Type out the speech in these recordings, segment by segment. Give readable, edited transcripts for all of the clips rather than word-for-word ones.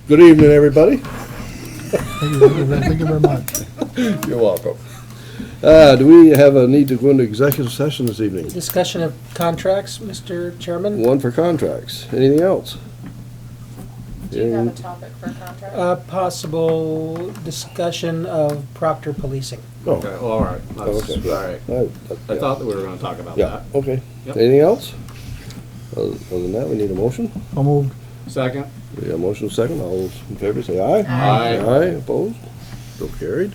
Good evening, everybody. Thank you very much. You're welcome. Do we have a need to go into executive session this evening? Discussion of contracts, Mr. Chairman. One for contracts. Anything else? Do you have a topic for contract? Possible discussion of Proctor policing. Oh, Okay, well, all right. That's, okay. all right. I thought that we were gonna talk about Yeah, that. okay. Yep. Anything else? Other than that, we need a motion. I'll move. Second? We have a motion second. All those in favor say aye. Aye. Aye, opposed? So carried.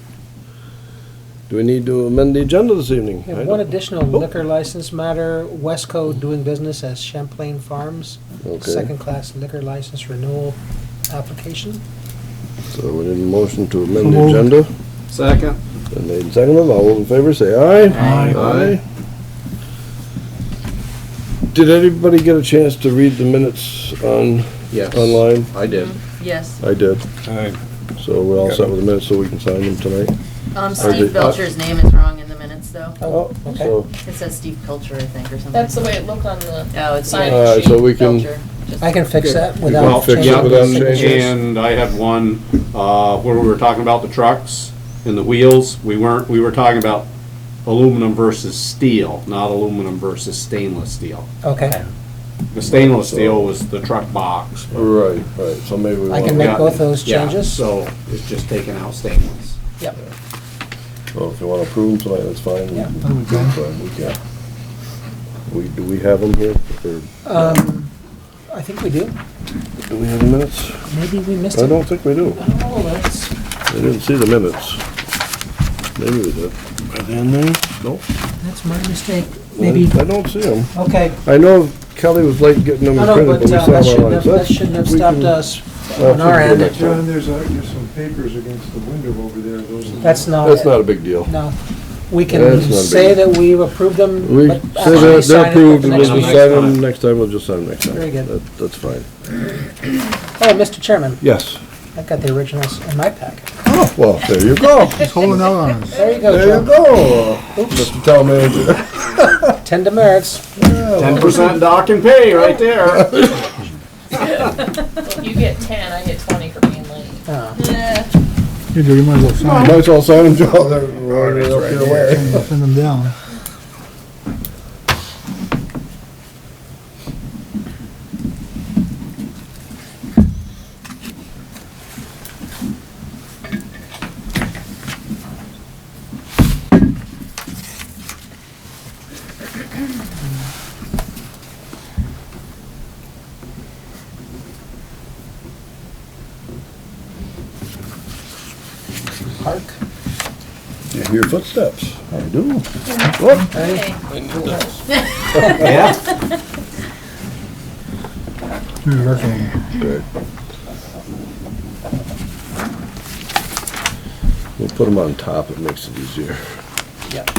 Do we need to amend the agenda this evening? We have one additional liquor license matter, Westco doing business as Champlain Farms. Okay. Second-class liquor license renewal application. So we need a motion to amend So the moved. agenda. Second? Been made and seconded. All those in favor say aye. Aye. Aye. Did anybody get a chance to read the minutes Yes. online? I did. Yes. I did. So we're all set with the minutes so we can sign them tonight? Steve Belcher's name is wrong in the minutes, though. Oh, okay. So, It says Steve Pilcher, I think, or something. That's the way it looked on the Oh, it's sign Alright, sheet. so we can- Belcher. Just- I can fix that Well, without fix it changing without the changing. signatures. And I had one, where we were talking about the trucks and the wheels. We were talking about aluminum versus steel, not aluminum versus stainless steel. Okay, The stainless steel was the truck box. right, so maybe we I want can to, make both those Yeah, changes. so it's just taking out stainless. Yep. well, if you want to approve them tonight, that's fine. Yeah. We can. Do we have them here? Or I think we do. do we have the minutes? Maybe we missed I it. don't think we do. Oh, that's, I didn't see the minutes. Maybe we did. Are they in there? Nope. that's my mistake. Maybe, I don't see them. okay. I know Kelly was late getting them No, no, printed, but but we saw that them shouldn't online. have, So that shouldn't have we stopped can- us well, on our we'll do end. next time. John, there's some papers against the window over there, those. That's not That's it. not a big deal. No. We That's can not a say big- that we've approved them, We but say actually that sign they're it at approved the and we'll next just meeting. sign them next time, we'll just sign them next time. Very good. That's fine. Oh, Mr. Chairman, Yes. I've got the originals in my packet. Oh, well, there you go. He's holding out on us. There you go, There you Joe. go. Mr. Town Manager. 10 demerits. 10% dock and pay right there. You get 10, I get 20 for being late. Oh. You do, you might as well sign Might it. as well sign them, Joe. They're right up your way. Send them down. Park. You hear footsteps. I do. Look. Hey. Yeah? Here's our phone. Good. We'll put them on top, it makes it easier. Yep.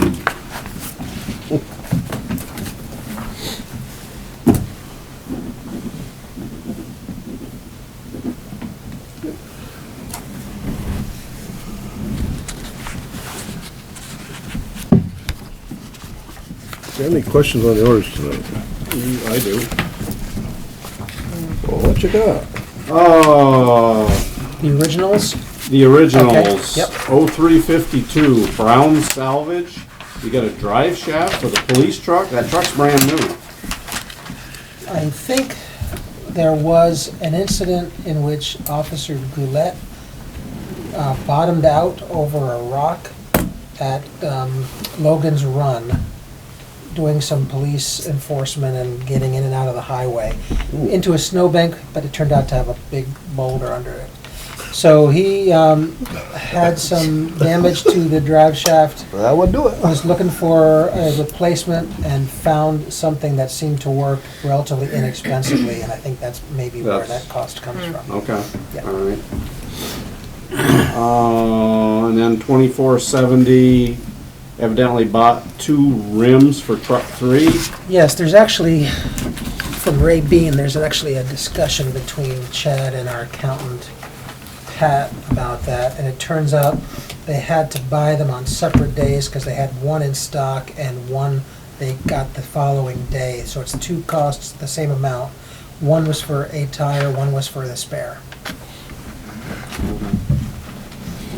Any questions on the orders tonight? I do. Well, what you got? The originals? The originals. Yep. 0352 Brown Salvage. You got a drive shaft for the police truck. That truck's brand new. I think there was an incident in which Officer Goulet bottomed out over a rock at Logan's Run, doing some police enforcement and getting in and out of the highway into a snowbank, but it turned out to have a big boulder under it. So he had some damage to the drive shaft, That would do it. was looking for a replacement and found something that seemed to work relatively inexpensively, and I think that's maybe where That's- that cost comes from. Okay. Yeah. All right. And then 2470 evidently bought 2 rims for truck 3. Yes, there's actually, from Ray Bean, there's actually a discussion between Chad and our accountant, Pat, about that, and it turns out they had to buy them on separate days because they had one in stock and one they got the following day, so it's 2 costs, the same amount. One was for a tire, one was for the spare.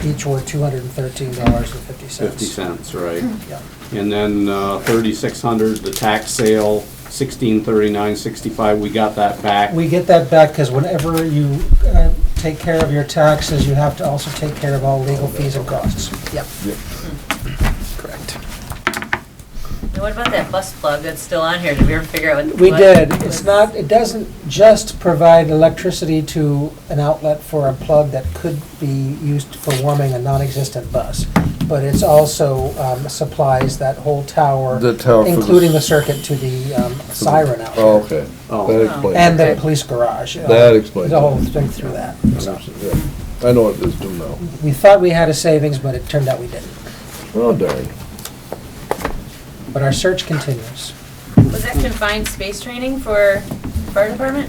Each were $213.50. 50 cents, right? Yeah. And then 3,600, the tax sale, 1639.65, we got that back. We get that back because whenever you take care of your taxes, you have to also take care of all legal fees and costs. Yep. Correct. And what about that bus plug that's still on here? Did we ever figure out what? We did. It's not, it doesn't just provide electricity to an outlet for a plug that could be used for warming a non-existent bus, but it's also supplies that whole tower, The tower for the including the s- circuit to the siren out Oh, there. okay. Oh. That explains And it. the police garage. That explains The whole it. thing through that. So, Yeah. I know what it is, do now. we thought we had a savings, but it turned out we didn't. Oh, darn. But our search continues. Was that confined space training for fire department?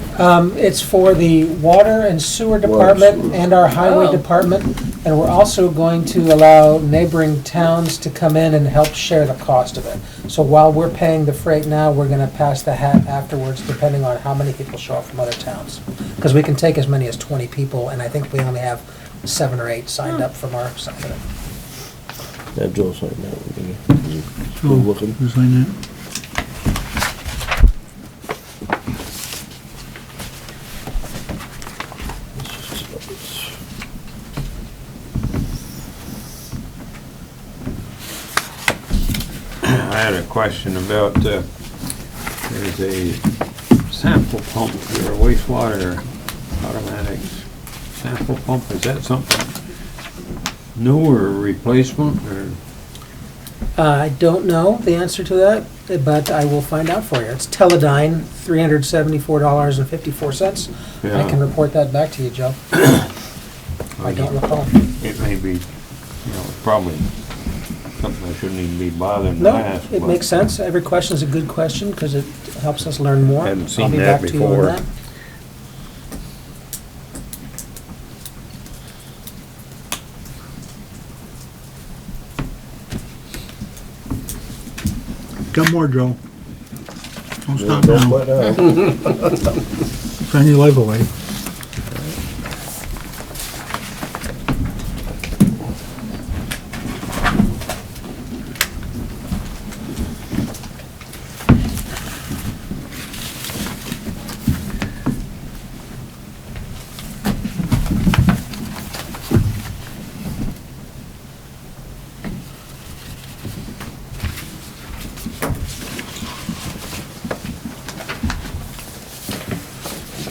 It's for the water and sewer Water, department sewer. and our highway Oh. department. And we're also going to allow neighboring towns to come in and help share the cost of it. So while we're paying the freight now, we're gonna pass the hat afterwards, depending on how many people show up from other towns. Because we can take as many as 20 people, and I think we only have 7 or 8 signed up from our side of it. Yeah, Joe signed that. So, Good looking. you sign that? I had a question about, there's a sample pump for a wastewater automatic sample pump. Is that something new or replacement or? I don't know the answer to that, but I will find out for you. It's Teledyne, $374.54. I Yeah. can report that back to you, Joe. I don't recall. It may be, probably something I shouldn't even be bothering to No, ask. it but makes sense. Every question is a good question because it helps us learn more. Hadn't seen I'll be that back to you on before. that. Got more, Joe. Don't stop Don't now. quit now. Sign your life away.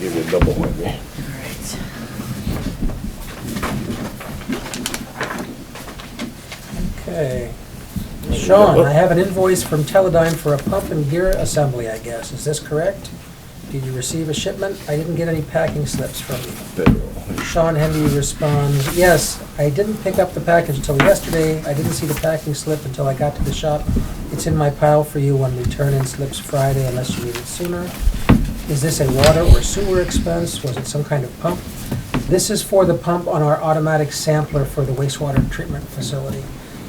Give you a double maybe. Okay. Sean, I have an invoice from Teledyne for a pump and gear assembly, I guess. Is this correct? Did you receive a shipment? I didn't get any packing slips from you. Payroll. Sean Henry responds, yes, I didn't pick up the package until yesterday. I didn't see the packing slip until I got to the shop. It's in my pile for you when we turn in slips Friday unless you need it sooner. Is this a water or sewer expense? Was it some kind of pump? This is for the pump on our automatic sampler for the wastewater treatment facility.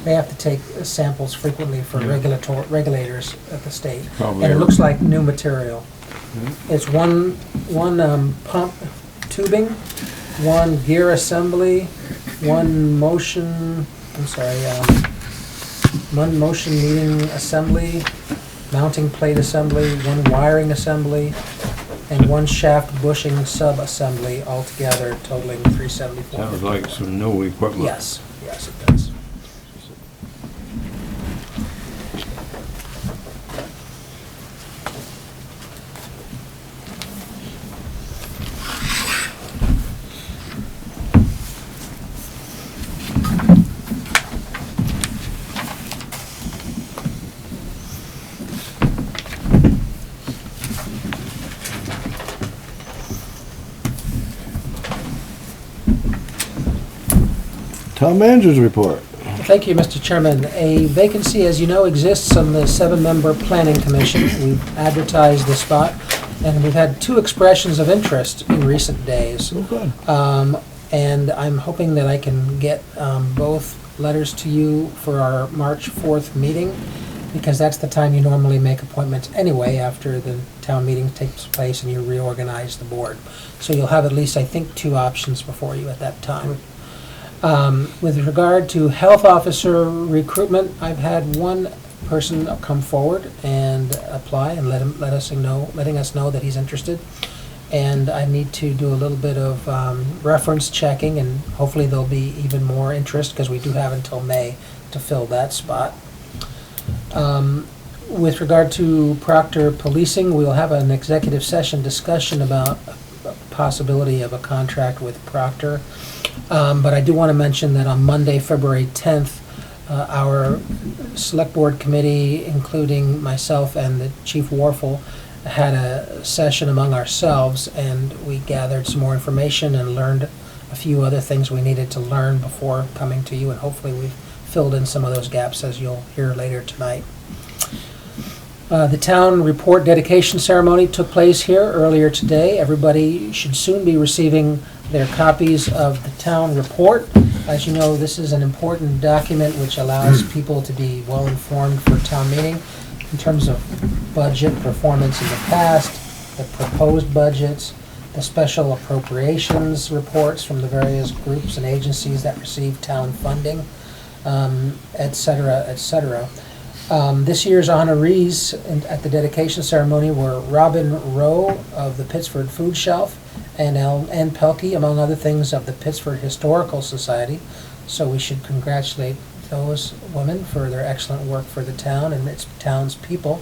They have to take samples frequently for regulators at the state. Probably And it are. looks like new material. It's one pump tubing, one gear assembly, one motion meeting assembly, mounting plate assembly, one wiring assembly, and one shaft bushing sub-assembly, altogether totaling $374. Sounds like some new equipment. Yes, yes, it does. Town manager's report. Thank you, Mr. Chairman. A vacancy, as you know, exists on the 7-member Planning Commission. We've advertised the spot, and we've had 2 expressions of interest in recent days. Okay. And I'm hoping that I can get both letters to you for our March 4th meeting. because that's the time you normally make appointments anyway, after the town meeting takes place and you reorganize the board. So you'll have at least, I think, 2 options before you at that time. With regard to health officer recruitment, I've had one person come forward and apply and letting us know that he's interested. And I need to do a little bit of reference checking, and hopefully there'll be even more interest, because we do have until May to fill that spot. With regard to Proctor Policing, we'll have an executive session discussion about a possibility of a contract with Proctor. But I do want to mention that on Monday, February 10th, our Select Board Committee, including myself and the Chief Warfel, had a session among ourselves, and we gathered some more information and learned a few other things we needed to learn before coming to you, and hopefully we've filled in some of those gaps, as you'll hear later tonight. The town report dedication ceremony took place here earlier today. Everybody should soon be receiving their copies of the town report. As you know, this is an important document which allows people to be well informed for town meeting in terms of budget performance in the past, the proposed budgets, the special appropriations reports from the various groups and agencies that receive town funding, et cetera, et cetera. This year's honorees at the dedication ceremony were Robin Rowe of the Pittsford Food Shelf and Ann Pelkey, among other things, of the Pittsford Historical Society. So we should congratulate those women for their excellent work for the town and its town's people.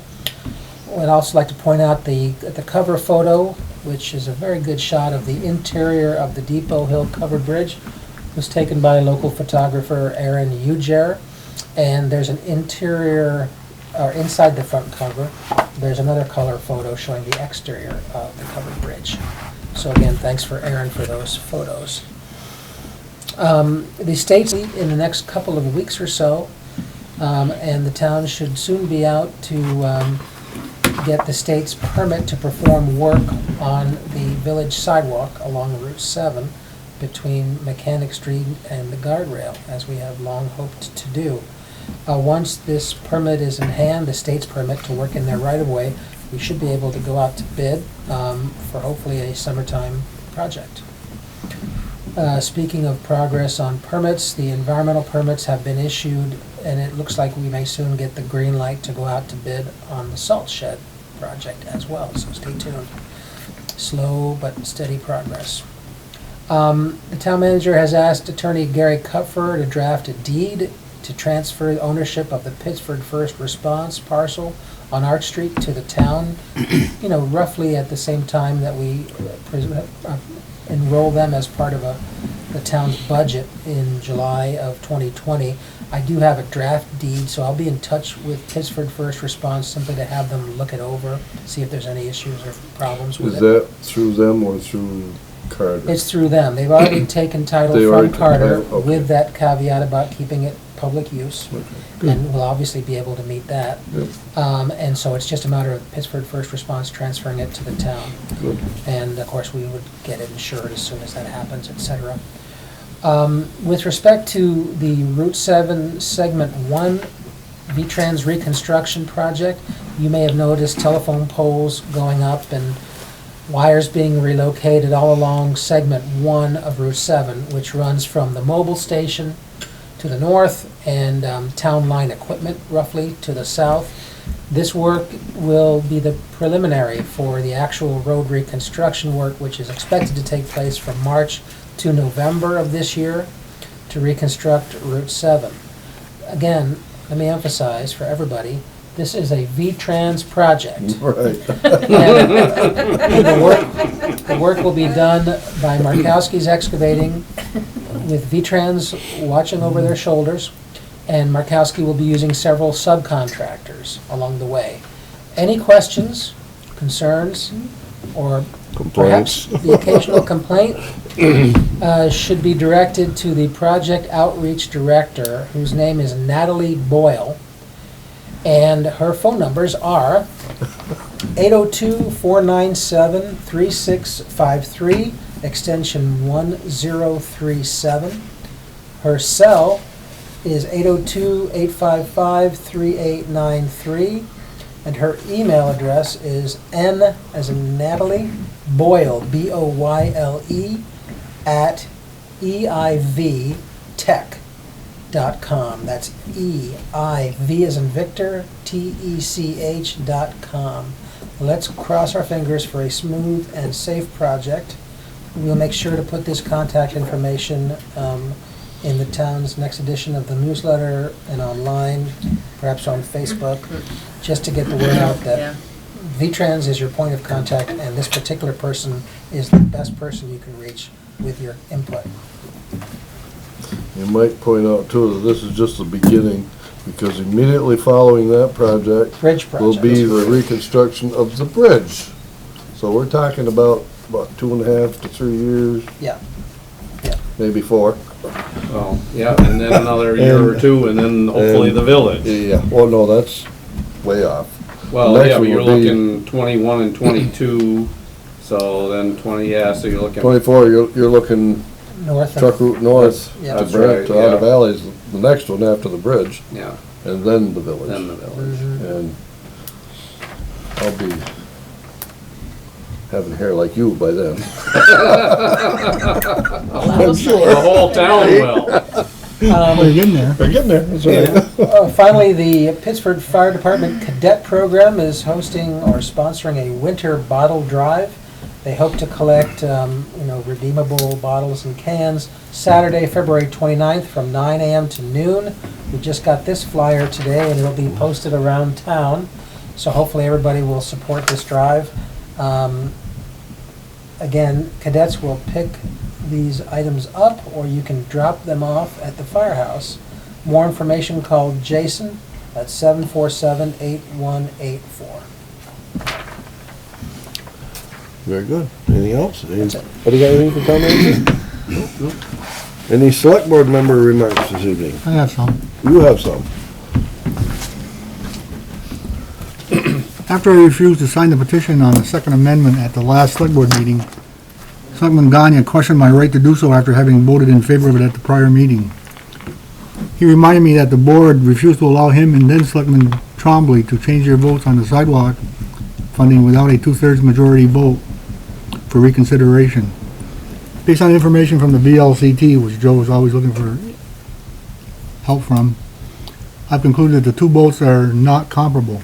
I'd also like to point out the cover photo, which is a very good shot of the interior of the Depot Hill Covered Bridge, was taken by local photographer Aaron Ujer. And there's an interior, or inside the front cover, there's another color photo showing the exterior of the covered bridge. So again, thanks for Aaron for those photos. The state's in the next couple of weeks or so, and the town should soon be out to get the state's permit to perform work on the village sidewalk along Route 7 between Mechanic Street and the guardrail, as we have long hoped to do. Once this permit is in hand, the state's permit to work in their right-of-way, we should be able to go out to bid for hopefully a summertime project. Speaking of progress on permits, the environmental permits have been issued, and it looks like we may soon get the green light to go out to bid on the salt shed project as well, so stay tuned. Slow but steady progress. The town manager has asked Attorney Gary Kupfer to draft a deed to transfer ownership of the Pittsford First Response parcel on Arch Street to the town, roughly at the same time that we enroll them as part of the town's budget in July of 2020. I do have a draft deed, so I'll be in touch with Pittsford First Response simply to have them look it over, see if there's any issues or problems with it. Is that through them or through Carter? It's through them. They've already taken title They from already took Carter title, okay. with that caveat about keeping it public use, Okay. and we'll obviously be able to meet that. Yep. And so it's just a matter of Pittsford First Response transferring it to the town. Good. And of course, we would get it insured as soon as that happens, et cetera. With respect to the Route 7 Segment 1 V-Trans reconstruction project, you may have noticed telephone poles going up and wires being relocated all along Segment 1 of Route 7, which runs from the mobile station to the north and town line equipment roughly to the south. This work will be the preliminary for the actual road reconstruction work, which is expected to take place from March to November of this year to reconstruct Route 7. Again, let me emphasize for everybody, this is a V-Trans project. Right. And the work will be done by Markowski's Excavating with V-Trans watching over their shoulders, and Markowski will be using several subcontractors along the way. Any questions, concerns, or perhaps Complaints. the occasional complaint should be directed to the project outreach director, whose name is Natalie Boyle, and her phone numbers are 802-497-3653, extension 1037. Her cell is 802-855-3893, and her email address is N as in Natalie, Boyle, Boyle, at eivtech.com. That's EIV as in Victor, TECH.com. Let's cross our fingers for a smooth and safe project. We'll make sure to put this contact information in the town's next edition of the newsletter and online, perhaps on Facebook, just to get the word out that Yeah. VTrans is your point of contact, and this particular person is the best person you can reach with your input. You might point out too that this is just the beginning, because immediately following that project Bridge will project. be the reconstruction of the bridge. So we're talking about 2.5 to 3 years, Yeah. maybe 4. Well, yeah, and then another year or two, and then hopefully the village. Yeah, well, no, that's way off. Well, Next yeah, but one you're will be- looking 21 and 22, so then 20, yeah, so you're looking. 24, you're looking North truck of, route north Yeah. to That's Brent, right, to Otter yeah. Valley's the next one after the bridge, Yeah, and then the village. then the village. And I'll be having hair like you by then. I'm sure. The whole town will. Well, you're getting there. We're getting there, that's right. finally, the Pittsford Fire Department Cadet Program is hosting or sponsoring a winter bottle drive. They hope to collect, redeemable bottles and cans Saturday, February 29th from 9 a.m. to noon. We just got this flyer today, and it'll be posted around town. So hopefully everybody will support this drive. Again, cadets will pick these items up, or you can drop them off at the firehouse. More information, call Jason at 747-8184. Very good. Anything else? That's it. Anybody got anything for comment? Any select board member remarks this evening? I have some. You have some. After I refused to sign the petition on the Second Amendment at the last select board meeting, Selectman Gagne questioned my right to do so after having voted in favor of it at the prior meeting. He reminded me that the board refused to allow him and then Selectman Trombley to change their votes on the sidewalk funding without a 2/3 majority vote for reconsideration. Based on information from the VLCT, which Joe is always looking for help from, I've concluded that the two votes are not comparable.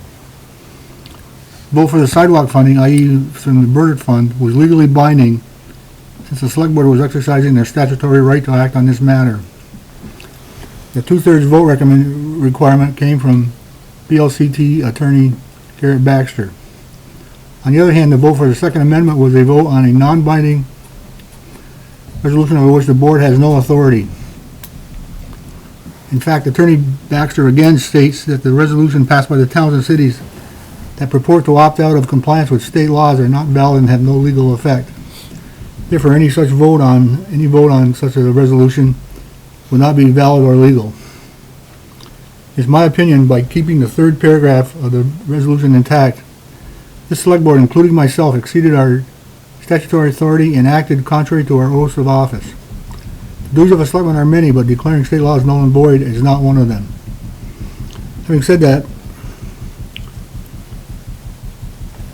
Vote for the sidewalk funding, i.e. from the Burdett Fund, was legally binding since the select board was exercising their statutory right to act on this matter. The 2/3 vote requirement came from VLCT attorney Garrett Baxter. On the other hand, the vote for the Second Amendment was a vote on a non-binding resolution over which the board has no authority. In fact, Attorney Baxter again states that the resolution passed by the towns and cities that purport to opt out of compliance with state laws are not valid and have no legal effect. Therefore, any vote on such a resolution would not be valid or legal. It's my opinion, by keeping the third paragraph of the resolution intact, this select board, including myself, exceeded our statutory authority and acted contrary to our oaths of office. The duties of a selectman are many, but declaring state laws null and void is not one of them. Having said that,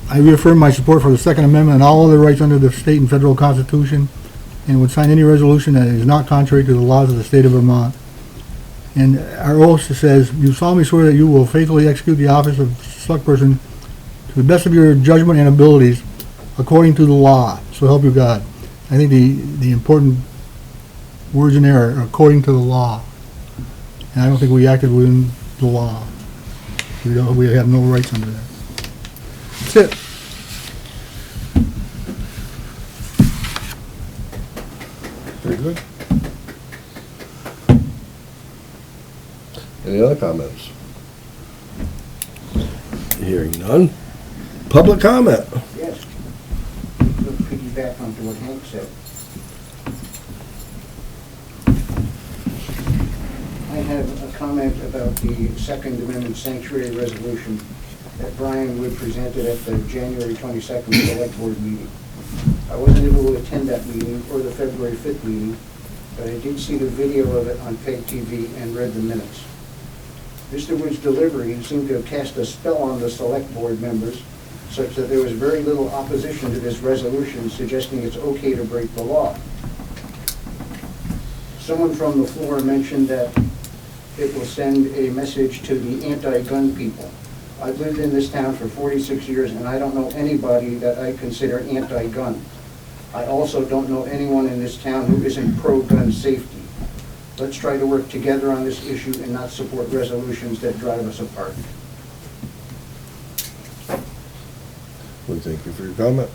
I reaffirm my support for the Second Amendment and all other rights under the state and federal constitution, and would sign any resolution that is not contrary to the laws of the state of Vermont. And our oath says, "You solemnly swear that you will faithfully execute the office of select person to the best of your judgment and abilities, according to the law. So help you God." I think the important words in there are according to the law. And I don't think we acted within the law. We have no rights under that. That's it. Very good. Any other comments? Hearing none. Public comment. Yes. To piggyback onto what Hank said. I have a comment about the Second Amendment Sanctuary Resolution that Brian Wood presented at the January 22nd Select Board meeting. I wasn't able to attend that meeting or the February 5th meeting, but I did see the video of it on PEGTV and read the minutes. Mr. Wood's delivery seemed to have cast a spell on the select board members, such that there was very little opposition to this resolution suggesting it's okay to break the law. Someone from the floor mentioned that it will send a message to the anti-gun people. I've lived in this town for 46 years, and I don't know anybody that I consider anti-gun. I also don't know anyone in this town who isn't pro-gun safety. Let's try to work together on this issue and not support resolutions that drive us apart. We thank you for your comment.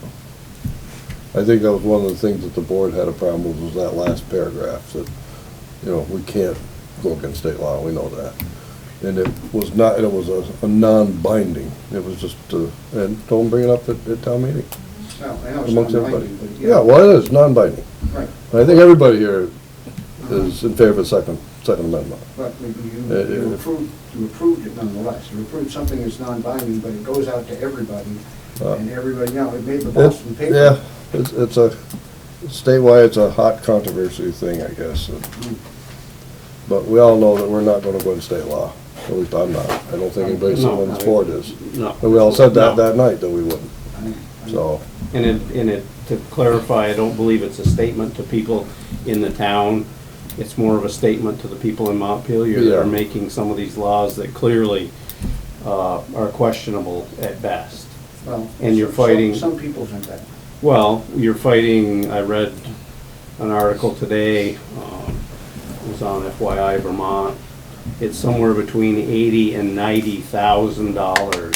I think that was one of the things that the board had a problem with, was that last paragraph, that, you know, we can't go against state law, we know that. And it was not, it was a non-binding, it was just, and don't bring it up at town meeting. Well, I know it's Amongst not everybody. binding, but Yeah, well, it is, non-binding. Right. I think everybody here is in favor of the second amendment. But you approved it nonetheless. You approved something that's non-binding, but it goes out to everybody, and everybody, you know, it made the Boston paper. Yeah, it's a, statewide, it's a hot controversy thing, I guess. But we all know that we're not gonna go to state law. At least I'm not. I don't think anybody sitting on this board is. No. And we all said that No. night that we wouldn't, so. And to clarify, I don't believe it's a statement to people in the town. It's more of a statement to the people in Montpelier that are Yeah. making some of these laws that clearly are questionable at best. Well, And you're fighting- Some people think that. Well, you're fighting, I read an article today, it was on FYI Vermont. It's somewhere between $80,000 and $90,000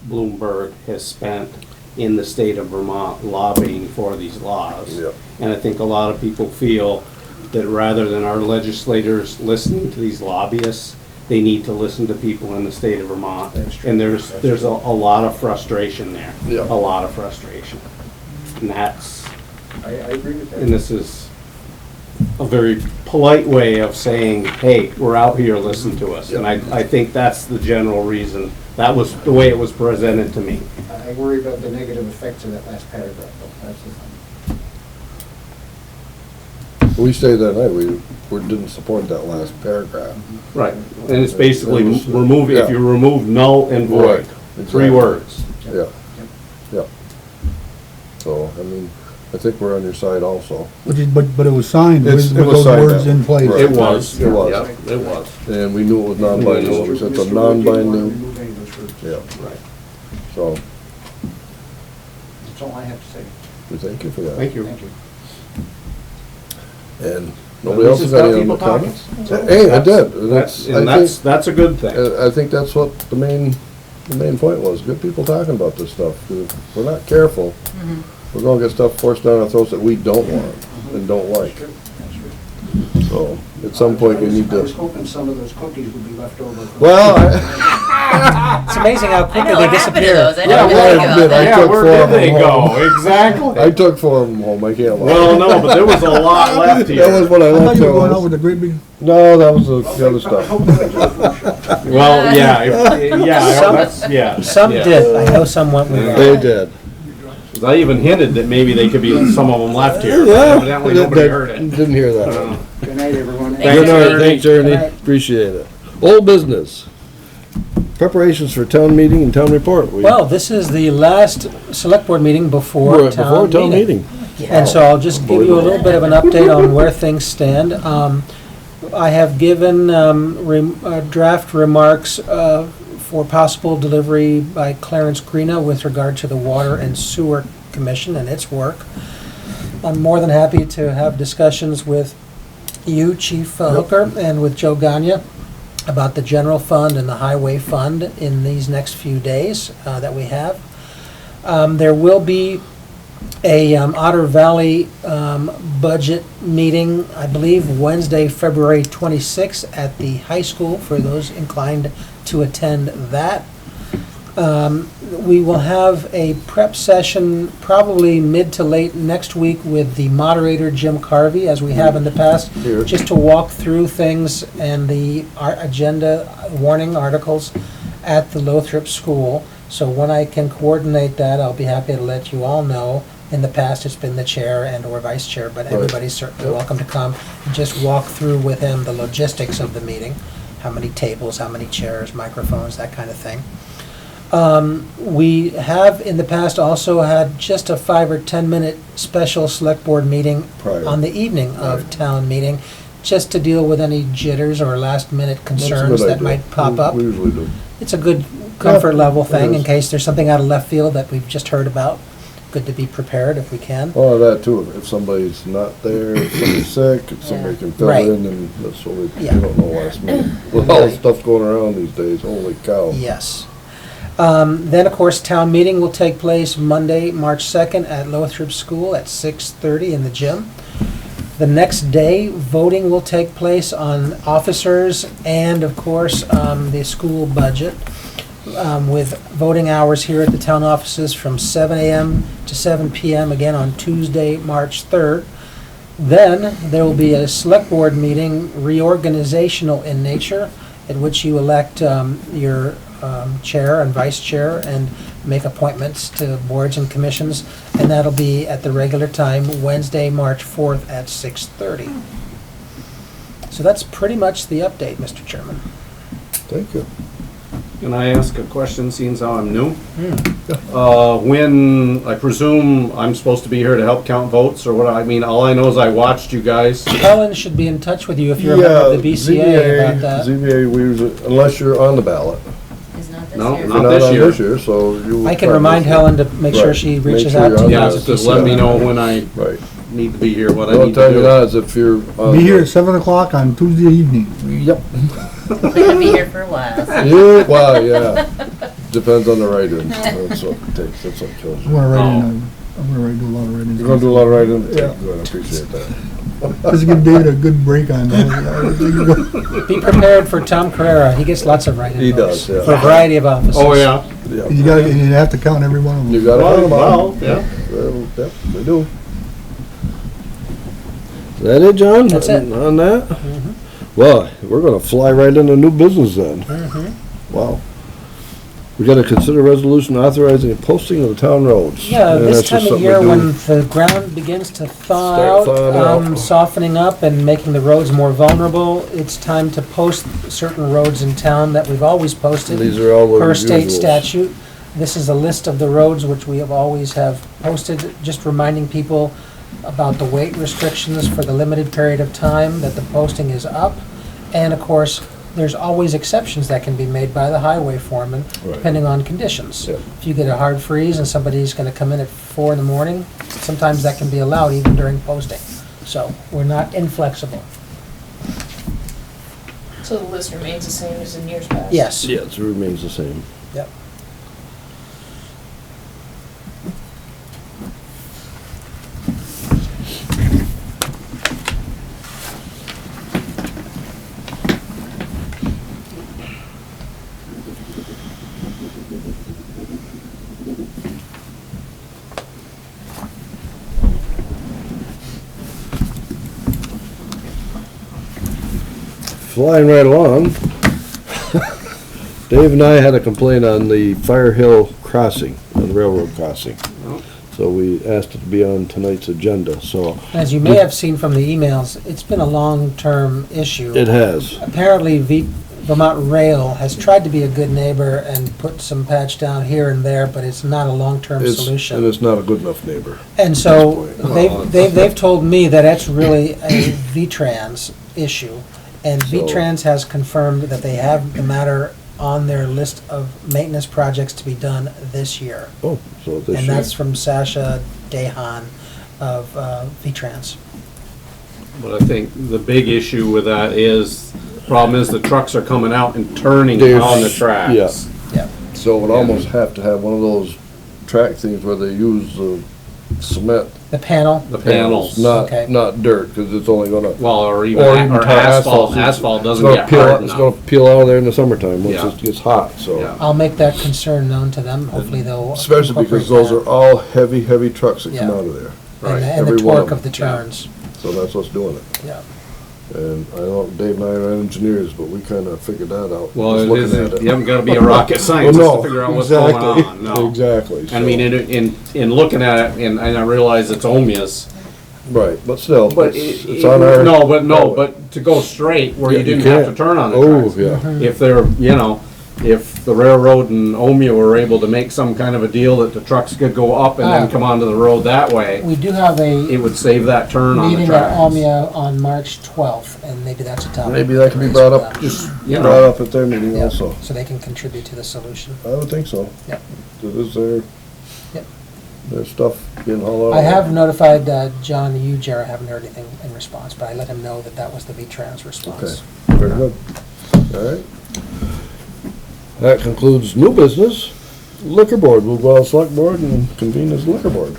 Bloomberg has spent in the state of Vermont lobbying for these laws. Yeah. And I think a lot of people feel that rather than our legislators listening to these lobbyists, they need to listen to people in the state of Vermont. That's true. And there's a lot of frustration there. Yeah. A lot of frustration. And that's, I agree with that. and this is a very polite way of saying, hey, we're out here, listen to us. And I think that's the general reason. That was the way it was presented to me. I worry about the negative effects of that last paragraph, though. That's the thing. We stated that night, we didn't support that last paragraph. Right. And it's basically It was, removing, if yeah. you remove null and void, Right, three exactly. words. Yeah, yeah. So, I mean, I think we're on your side also. But it was signed It's- with it was those signed words up. in place. Right. It was. It was. Yep, it was. And we knew it was non-binding, so it's a Mr. Wood didn't want to non-binding, remove any of those words. yeah, Right. so, That's all I have to say. we thank you for that. Thank you. Thank you. And nobody else has got any other comments? Hey, I did, and that's, And I that's, think, that's a good thing. I think that's what the main point was, good people talking about this stuff. 'Cause if we're not careful, we're gonna get stuff forced down our throats that we don't want and don't like. That's true. That's true. So, at some point, we need I was to, hoping some of those cookies would be left over. from- well, I, It's amazing how I quickly know they what happened to disappear. those. I Yeah, never well, think I about admit, that. Yeah, took where four did of they them go? home. Exactly. I took 4 of them home, I can't lie. Well, no, but there was a lot left That was here. what I I thought left you were going out over. with a great big, No, that was the other I stuff. hope they went to the food shop. Well, yeah, yeah. Some yeah. did, I know some went with They did. 'Cause I even hinted that maybe they could be some of them left here. but Yeah. Evidently, nobody heard it. Didn't hear that. Uh, Good night, everyone. Thanks, Good night, Ernie. thanks, Ernie, Good night. appreciate it. Old business. Preparations for town meeting and town report. Well, this is the last select board meeting before Before town town meeting. meeting. And so I'll just give you a little bit of an update on where things stand. I have given draft remarks for possible delivery by Clarence Greena with regard to the Water and Sewer Commission and its work. I'm more than happy to have discussions with you, Chief Hooker, and with Joe Gagne about the general fund and the highway fund in these next few days that we have. There will be a Otter Valley budget meeting, I believe Wednesday, February 26th at the high school for those inclined to attend that. We will have a prep session probably mid to late next week with the moderator, Jim Carvey, as we have in the past, Here. just to walk through things and the agenda warning articles at the Lothrop School. So when I can coordinate that, I'll be happy to let you all know. In the past, it's been the chair and or vice chair, but Right. everybody's certainly welcome to come and just walk through with him the logistics of the meeting. How many tables, how many chairs, microphones, that kind of thing. We have in the past also had just a 5 or 10 minute special select board meeting Prior. on the evening of Right. town meeting, just to deal with any jitters or last minute That's a concerns good that idea. might pop We- up. We usually do. It's a good comfort level it thing in is. case there's something out of left field that we've just heard about. Good to be prepared if we can. Well, that too, if somebody's not there, if somebody's sick, if somebody can fill Right. in, and that's what we Yeah. don't know last minute. With all the Right. stuff going around these days, holy cow. Yes. Then, of course, town meeting will take place Monday, March 2nd at Lothrop School at 6:30 in the gym. The next day, voting will take place on officers and, of course, the school budget, with voting hours here at the town offices from 7 a.m. to 7 p.m. again on Tuesday, March 3rd. Then, there will be a select board meeting, reorganizational in nature, at which you elect your chair and vice chair and make appointments to boards and commissions, and that'll be at the regular time, Wednesday, March 4th at 6:30. So that's pretty much the update, Mr. Chairman. Thank you. Can I ask a question, seeing how I'm new? Hmm. When, I presume I'm supposed to be here to help count votes, or what, I mean, all I know is I watched you guys. Helen should be in touch with you if you're a member of the BCA about that. ZBA, we usually, unless you're on the ballot. Is not this No, year. not You're this on year. this year, so you. I can remind Helen to make sure Right. she Make reaches sure out you're to on you. the Yeah, just let me know when I Right. need to be here, what I The only need to time you're do. not is if you're on. Be here the- at 7 o'clock on Tuesday evening. Yep. We're gonna be here for a while. Yeah, well, yeah. Depends on the write-in. That's what it takes, that's what kills I'm you. gonna write in, I'm gonna do a lot of writing. You're gonna do a lot of write-in? Yeah. Good, I appreciate that. Just give David a good break on that. Be prepared for Tom Carrera. He gets lots of write-in He votes does, yeah. for a variety of offices. Oh, yeah. Yeah. You gotta, you have to count every one of them. You gotta put them Well, on. yeah. Well, yep, they do. Is that it, John? That's it. On that? Mhm. Well, we're gonna fly right into new business then. Mhm. Wow. We gotta consider resolution authorizing the posting of the town roads. Yeah, And this that's just time of something year we do. when the ground begins to thaw Start thawing out, out. softening up and making the roads more vulnerable, it's time to post certain roads in town that we've always posted These are all the per state usuals. statute. This is a list of the roads which we have always have posted, just reminding people about the weight restrictions for the limited period of time that the posting is up. And of course, there's always exceptions that can be made by the highway foreman, Right. depending on conditions. Yep. If you get a hard freeze and somebody's gonna come in at 4 in the morning, sometimes that can be allowed even during posting. So we're not inflexible. So the list remains the same as in years past? Yes. Yes, it remains the same. Yep. Flying right along. Dave and I had a complaint on the Fire Hill crossing, on the railroad crossing. So we asked it to be on tonight's agenda, so As you may have seen from the emails, it's been a long-term issue. it has. Apparently, Vermont Rail has tried to be a good neighbor and put some patch down here and there, but it's not a long-term It's- solution. And it's not a good enough neighbor. And so, At this point. they've told me that that's really a V-Trans issue. And So- V-Trans has confirmed that they have the matter on their list of maintenance projects to be done this year. Oh, so this And year. that's from Sasha Dehan of V-Trans. But I think the big issue with that is, the problem is the trucks are coming out and turning There's- on the tracks. yeah. Yeah. So it would almost have to have one of those track things where they use the cement The panel, The panels. Okay. Not dirt, because it's only gonna. Well, or even, Or even or tar- asphalt, it's- asphalt it's doesn't gonna get peel hard out- It's gonna enough. peel out of there in the summertime, once Yeah. it gets hot, so. Yeah. I'll make that concern known to them, hopefully they'll. Especially because incorporate those that. are all heavy trucks that come Yeah. out of there. And Right. the every one torque of of the them. Yeah. turns, So that's what's doing it. yeah. And I don't, Dave and I are engineers, but we kinda figured that out. Well, just it looking is, at it. you haven't gotta be a rocket scientist Well, to no, figure out what's going exactly, on, no. Exactly. I mean, in looking at it, and I realize it's ohmius, Right, but still, but it's on our. but to go straight where Yeah, you you didn't have to can't. turn on the Oh, tracks. yeah. If they're, if the railroad and Omea were able to make some kind of a deal that the trucks could go up and then come onto the road that way, We do have it a would save that turn on the meeting at tracks. Almia on March 12th, and maybe that's a topic. Maybe that can be to brought raise up, with just You brought know, up at their meeting them. Yeah, also. so they can contribute to the solution. I would think so. Yep. It is their, Yep. their stuff being hauled out. I have notified John, you, Jared, haven't heard anything in response, but I let him know that that was the V-Trans Okay, response. very good. All right. That concludes new business. Liquor board, we'll go out select board and convene as liquor board.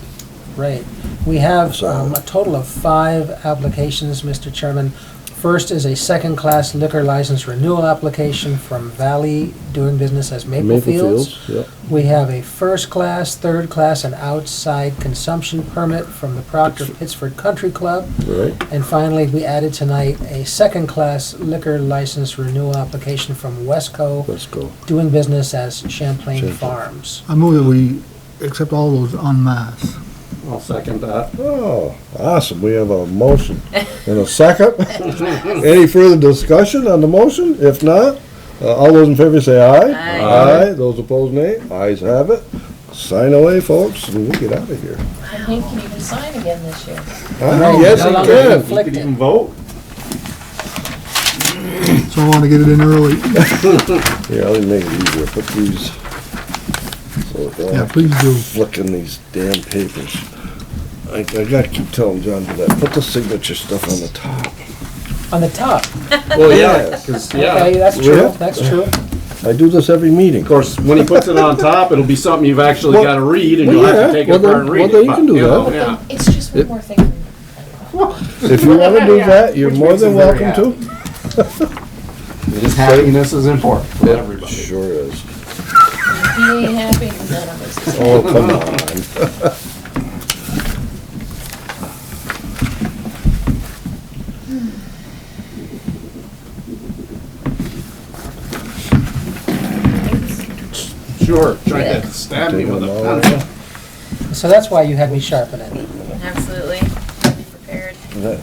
Right. We have So- a total of 5 applications, Mr. Chairman. First is a second-class liquor license renewal application from Valley, doing business as Maple Fields. Yep. We have a first-class, third-class, and outside consumption permit from the Proctor Pittsford Country Club. Right. And finally, we added tonight a second-class liquor license renewal application from Wesco, Let's go. doing business as Champlain Champlain. Farms. I move that we accept all those en masse. I'll second that. Oh, awesome. We have a motion and a second. Any further discussion on the motion? If not, all those in favor say aye. Aye. Aye. Those opposed, nay. Ayes have it. Sign away, folks, and we'll get out of here. I think you can sign again this year. Yes, no you longer can. You conflicted. can even vote. So I want to get it in early. Yeah, let me make it easier. Put these, so they don't Yeah, have to please do. flicking these damn papers. I gotta keep telling John to do that. Put the signature stuff on the top. On the top. Well, Yes. Because, Okay, that's true, Yeah. that's true. I do this every meeting. Of course, when he puts it on top, it'll be something you've actually Well- gotta read, and well, you'll have yeah. to take it Well, apart then- and read well, it. then you but, can do know, that. yeah. It's just one more thing for you. If you wanna do that, you're Which more makes than him very welcome to. His happiness is important for It everybody. sure is. If he ain't happy, none of us is. Oh, come on. Sure, try to stab me Taking with them all a out. pencil. So that's why you had me sharpen it. Absolutely. Prepared. That-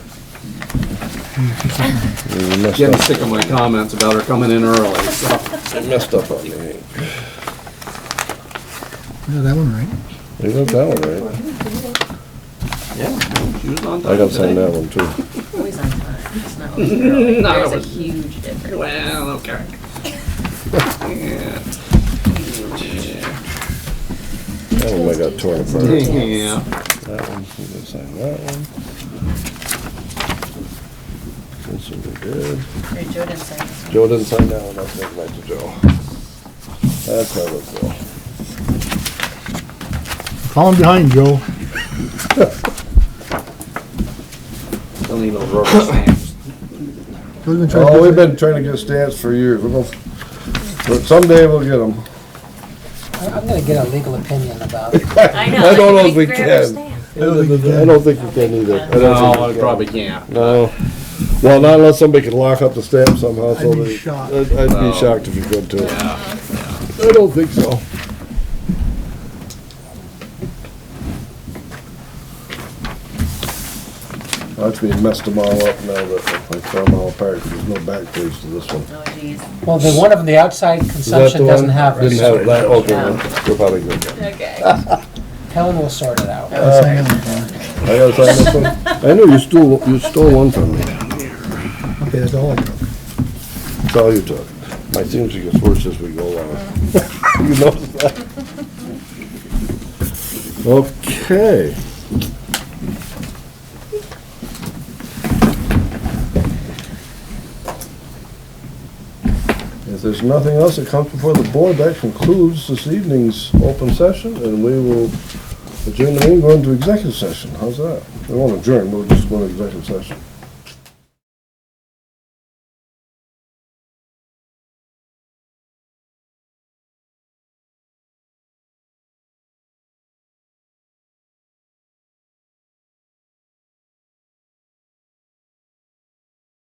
You messed Getting up. sick of my comments about her coming in early, so. You messed up on me. Yeah, that one right. You got that one right. Yeah, she was on I gotta time sign today. that one too. Always on time. It's not always early. No, There's a it's- huge difference. Well, okay. Yeah. That one I got torn apart. Yeah. That one, you gotta sign that one. This one we did. Or Joe didn't sign this one. Joe didn't sign that one, I'll take it back to Joe. That's how it go. Falling behind, Joe. Don't need those rubber stamps. Joe's been trying to Oh, get we've been trying to get stamps for years. But someday we'll get them. I'm gonna get a legal opinion about it. I know. I don't know like if we a big rubber can. stamp. I don't think we can either. I don't think No, we I can. probably can't. No. Well, not unless somebody can lock up the stamp somehow, so I'd be they, shocked. I'd No. be shocked if you could too. Yeah. I don't think so. Actually, messed them all up now that I tore them all apart, 'cause there's no back page to this one. Oh, geez. Well, the one of the outside Is that consumption the doesn't one? have Didn't it. have that, okay, Yeah. then we're probably good. Okay. Helen will sort it out. I gotta sign this one? I knew you stole one from me. Okay, that's all I took. That's all you took. My signature gets worse as we go along. You notice that? Okay. If there's nothing else that comes before the board, that concludes this evening's open session, and we will adjourn the meeting, go into executive session. How's that? We won't adjourn, we'll just go into executive session.